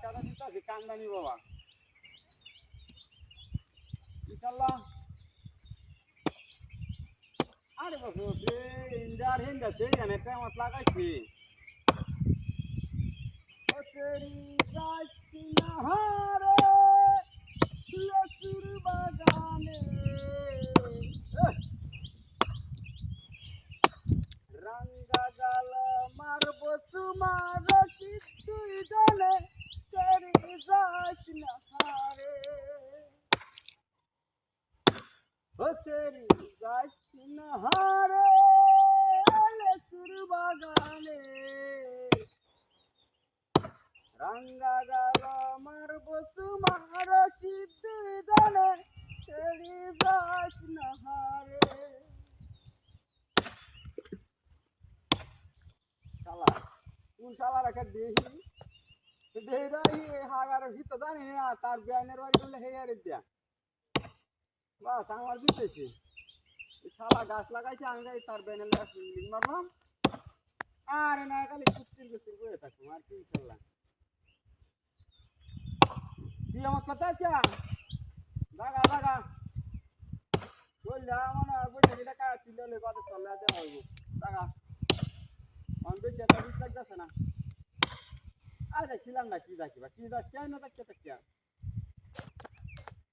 টাকা দিতে আছে কান্দানি বাবা ইনশাল্লাহ আরে বাবু ইন্ডিয়ার হিন্দা সেই জানে টাইমত লাগাইছি ও তেরি গাছটি নাহারে লেচুর বাগানে রঙ্গা গাল মারবো তোমার কিছুই জানে তেরি গাছ নাহারে ও তেরি গাছ নাহারে লেচুর বাগানে রঙ্গা গাল মারবো তোমার কিছুই জানে তেরি গাছ নাহারে শালা কোন শালার একটা দেহি দেহিরাই হাগার ভিতর জানি না তার ব্যানের বাড়ি বলে হেয়ারে দিয়া বাস আমার দিতেছি শালা গাছ লাগাইছে আমি যাই তার ব্যানের লিং মারলাম আরে না খালি কুস্তির কুস্তির করে থাকুম আর কি করলাম তুই আমার কথা আছে দাগা দাগা বললে মানে বললে এটা কাজ তুলে বাদে চলে দেওয়া হইব দাগা আমি বেশি একটা বিষ লাগতেছে না আরে ছিলাম না কি দেখি বা কি যাচ্ছে না দেখতে দেখতে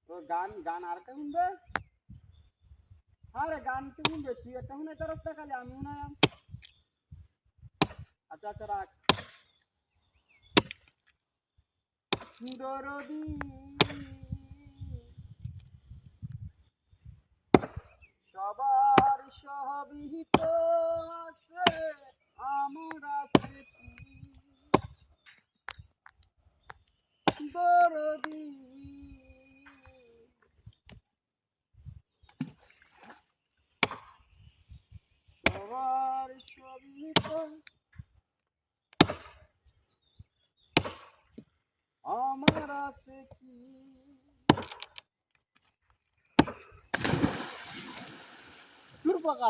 তোর গান গান আর কে শুনবে আরে গান তো শুনবে তুই একটা শুনে তোর খালি আমি শুনাম আচ্ছা আচ্ছা রাখ দরদি সবার সবই তো আছে আমার আছে কি দরদি সবার সবই তো আমার আছে কি তোর পাকা